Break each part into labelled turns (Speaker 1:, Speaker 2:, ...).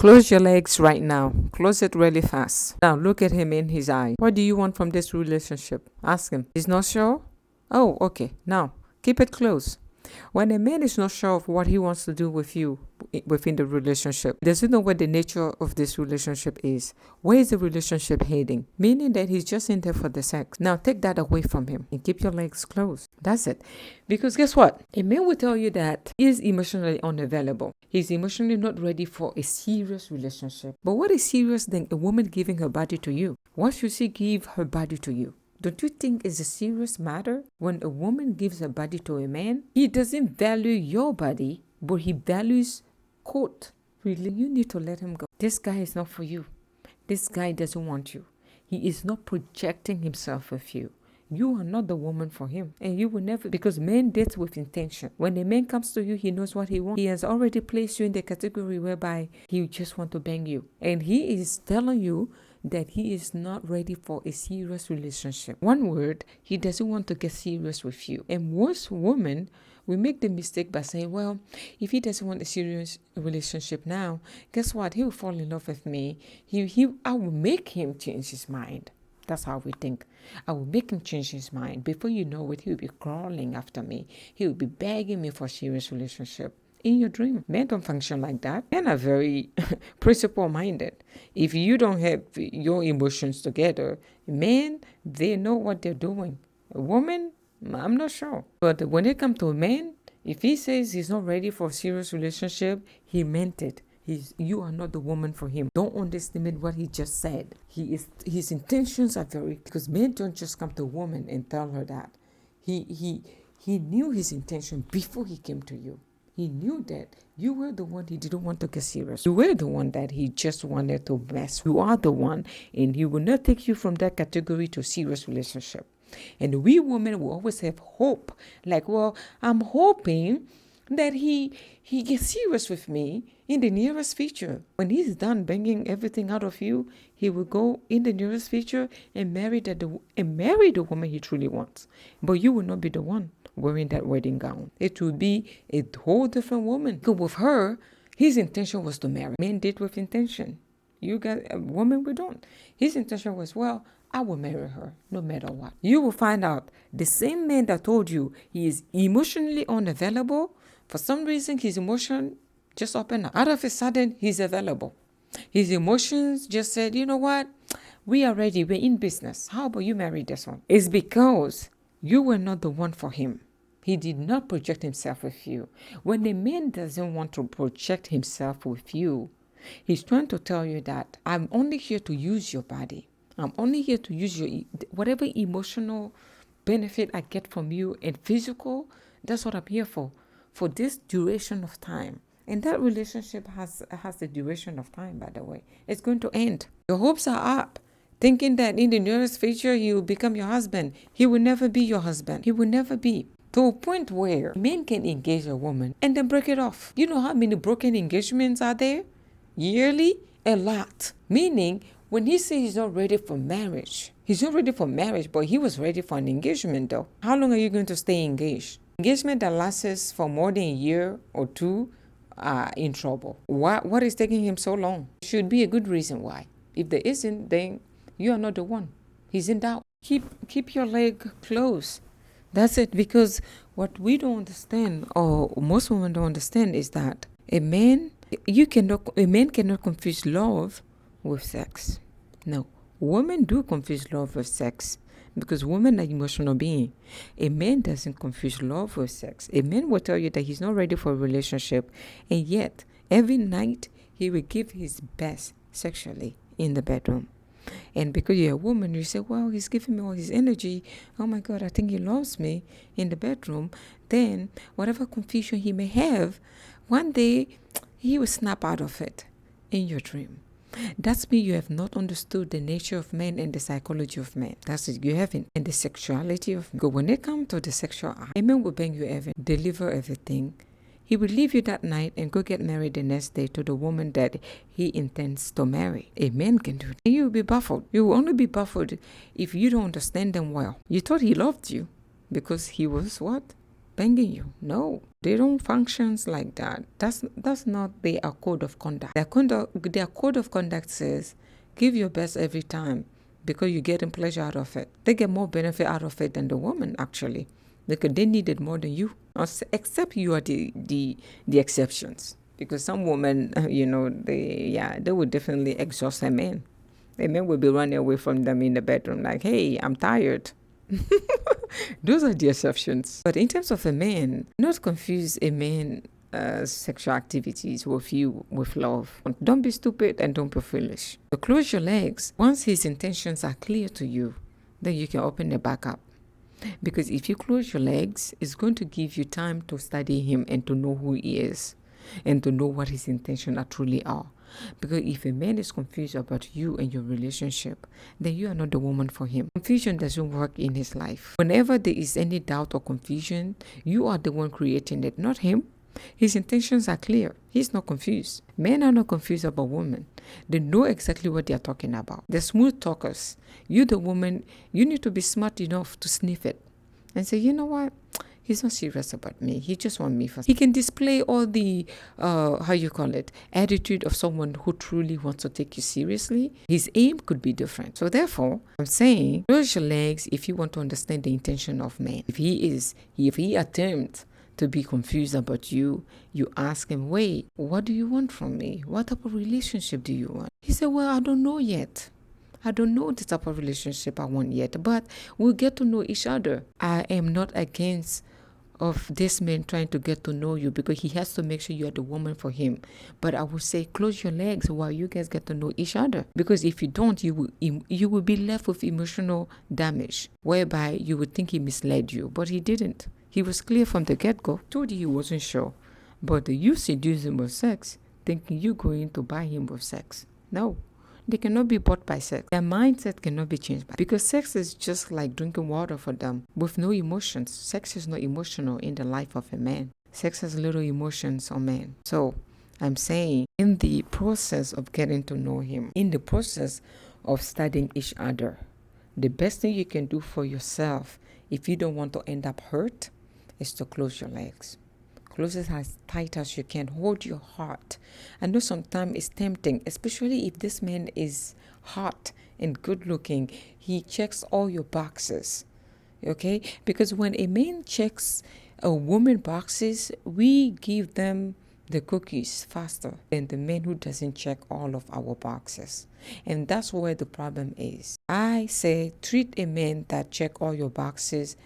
Speaker 1: Close your legs right now. Close it really fast. Now look at him in his eye. What do you want from this relationship? Ask him. He's not sure? Oh, okay. Now keep it close. When a man is not sure of what he wants to do with you within the relationship, does he know what the nature of this relationship is? Where is the relationship heading? Meaning that he's just in there for the sex. Now take that away from him and keep your legs closed. That's it. Because guess what? A man will tell you that he is emotionally unavailable. He's emotionally not ready for a serious relationship. But what is serious than a woman giving her body to you? Why should she give her body to you? Don't you think it's a serious matter? When a woman gives her body to a man, he doesn't value your body, but he values, quote, really, you need to let him go. This guy is not for you. This guy doesn't want you. He is not projecting himself with you. You are not the woman for him. And you will never, because men date with intention. When a man comes to you, he knows what he wants. He has already placed you in the category whereby he just wants to bang you. And he is telling you that he is not ready for a serious relationship. One word, he doesn't want to get serious with you. And most women will make the mistake by saying, well, if he doesn't want a serious relationship now, guess what? He will fall in love with me. I will make him change his mind. That's how we think. I will make him change his mind. Before you know it, he will be crawling after me. He will be begging me for a serious relationship. In your dream, men don't function like that. Men are very principle-minded. If you don't have your emotions together, men, they know what they're doing. A woman, I'm not sure. But when it comes to a man, if he says he's not ready for a serious relationship, he meant it. You are not the woman for him. Don't underestimate what he just said. His intentions are because men don't just come to a woman and tell her that. He knew his intention before he came to you. He knew that you were the one he didn't want to get serious. You were the one that he just wanted to mess. You are the one, and he will not take you from that category to a serious relationship. And we women will always have hope. Like, well, I'm hoping that he gets serious with me in the nearest future. When he's done banging everything out of you, he will go in the nearest future and marry the woman he truly wants. But you will not be the one wearing that wedding gown. It will be a whole different woman. Because with her, his intention was to marry. Men did with intention. You got a woman, we don't. His intention was, well, I will marry her no matter what. You will find out the same man that told you he is emotionally unavailable, for some reason his emotion just opened up. Out of a sudden, he's available. His emotions just said, you know what? We are ready. We're in business. How about you marry this one? It's because you were not the one for him. He did not project himself with you. When a man doesn't want to project himself with you, he's trying to tell you that I'm only here to use your body. I'm only here to use whatever emotional benefit I get from you and physical, that's what I'm here for this duration of time. And that relationship has the duration of time, by the way. It's going to end. Your hopes are up, thinking that in the nearest future he will become your husband. He will never be your husband. He will never be. To a point where men can engage a woman and then break it off. You know how many broken engagements are there? Yearly? A lot. Meaning, when he says he's not ready for marriage, he's not ready for marriage, but he was ready for an engagement though. How long are you going to stay engaged? Engagement that lasts for more than a year or two are in trouble. What is taking him so long? Should be a good reason why. If there isn't, then you are not the one. He's in doubt. Keep your leg closed. That's it. Because what we don't understand, or most women don't understand, is that a man cannot confuse love with sex. No, women do confuse love with sex because women are emotional beings. A man doesn't confuse love with sex. A man will tell you that he's not ready for a relationship, and yet every night he will give his best sexually in the bedroom. And because you're a woman, you say, well, he's giving me all his energy. Oh my God, I think he loves me in the bedroom. Then whatever confusion he may have, one day he will snap out of it in your dream. That's me. You have not understood the nature of men and the psychology of men. That's it. You haven't. And the sexuality of men. Because when it comes to the sexual act, a man will bang you deliver everything. He will leave you that night and go get married the next day to the woman that he intends to marry. A man can do that. And you will be baffled. You will only be baffled if you don't understand them well. You thought he loved you because he was what? banging you. No, they don't function like that. That's not their code of conduct. Their code of conduct says, give your best every time because you're getting pleasure out of it. They get more benefit out of it than the woman, actually, because they need it more than you. Except you are the exceptions. Because some women, they would definitely exhaust a man. A man will be running away from them in the bedroom like, hey, I'm tired. Those are the exceptions. But in terms of a man, not confuse a man sexual activities with you with love. Don't be stupid and don't be foolish. So close your legs. Once his intentions are clear to you, then you can open it back up. Because if you close your legs, it's going to give you time to study him and to know who he is and to know what his intentions truly are. Because if a man is confused about you and your relationship, then you are not the woman for him. Confusion doesn't work in his life. Whenever there is any doubt or confusion, you are the one creating it, not him. His intentions are clear. He's not confused. Men are not confused about women. They know exactly what they are talking about. They're smooth talkers. You, the woman, you need to be smart enough to sniff it and say, you know what? He's not serious about me. He just wants me for. He can display all the, attitude of someone who truly wants to take you seriously. His aim could be different. So therefore, I'm saying, close your legs if you want to understand the intention of man. If he attempts to be confused about you, you ask him, wait, what do you want from me? What type of relationship do you want? He said, well, I don't know yet. I don't know the type of relationship I want yet, but we'll get to know each other. I am not against of this man trying to get to know you because he has to make sure you are the woman for him. But I would say close your legs while you guys get to know each other. Because if you don't, you will be left with emotional damage, whereby you would think he misled you, but he didn't. He was clear from the get-go. Told you he wasn't sure. But you seduce him with sex, thinking you're going to buy him with sex. No. They cannot be bought by sex. Their mindset cannot be changed because sex is just like drinking water for them with no emotions. Sex is not emotional in the life of a man. Sex has little emotions on men. So I'm saying in the process of getting to know him, in the process of studying each other, the best thing you can do for yourself if you don't want to end up hurt is to close your legs. Close it as tight as you can. Hold your heart. I know sometimes it's tempting, especially if this man is hot and good looking. He checks all your boxes. Okay? Because when a man checks a woman boxes, we give them the cookies faster than the man who doesn't check all of our boxes. And that's where the problem is. I say treat a man that check all your boxes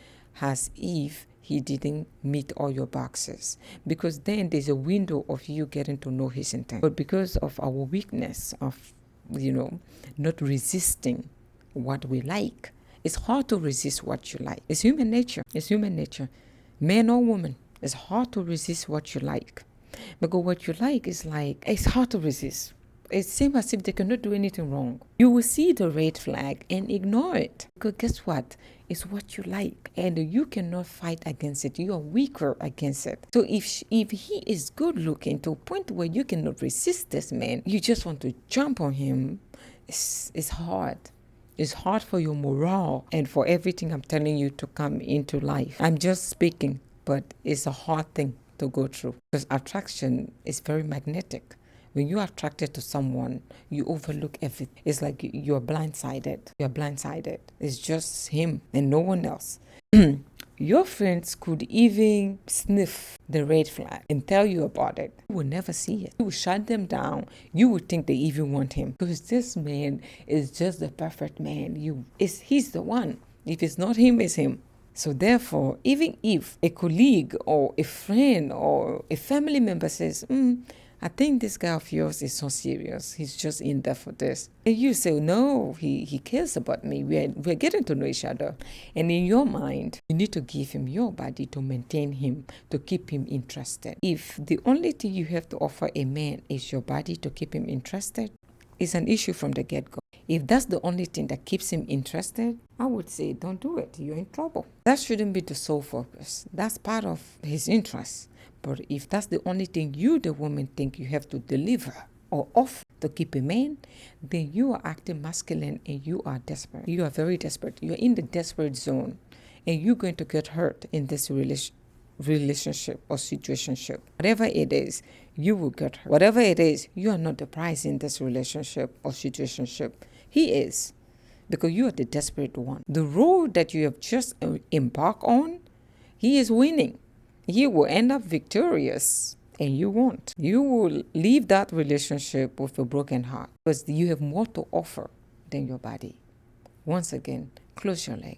Speaker 1: as if he didn't meet all your boxes, because then there's a window of you getting to know his intent. But because of our weakness of, not resisting what we like, it's hard to resist what you like. It's human nature. It's human nature. Man or woman, it's hard to resist what you like. Because what you like is it's hard to resist. It seems as if they cannot do anything wrong. You will see the red flag and ignore it. Because guess what? It's what you like. And you cannot fight against it. You are weaker against it. So if he is good looking to a point where you cannot resist this man, you just want to jump on him, it's hard. It's hard for your morale and for everything I'm telling you to come into life. I'm just speaking, but it's a hard thing to go through. Because attraction is very magnetic. When you're attracted to someone, you overlook everything. It's like you're blindsided. You're blindsided. It's just him and no one else. Your friends could even sniff the red flag and tell you about it. You will never see it. You will shut them down. You would think they even want him. Because this man is just the perfect man. He's the one. If it's not him, it's him. So therefore, even if a colleague or a friend or a family member says, I think this guy of yours is so serious. He's just in there for this. And you say, no, he cares about me. We're getting to know each other. And in your mind, you need to give him your body to maintain him, to keep him interested. If the only thing you have to offer a man is your body to keep him interested, it's an issue from the get-go. If that's the only thing that keeps him interested, I would say don't do it. You're in trouble. That shouldn't be the sole focus. That's part of his interest. But if that's the only thing you, the woman, think you have to deliver or offer to keep a man, then you are acting masculine and you are desperate. You are very desperate. You're in the desperate zone and you're going to get hurt in this relationship or situationship. Whatever it is, you will get her. Whatever it is, you are not the prize in this relationship or situationship. He is, because you are the desperate one. The road that you have just embarked on, he is winning. He will end up victorious, and you won't. You will leave that relationship with a broken heart because you have more to offer than your body. Once again, close your leg.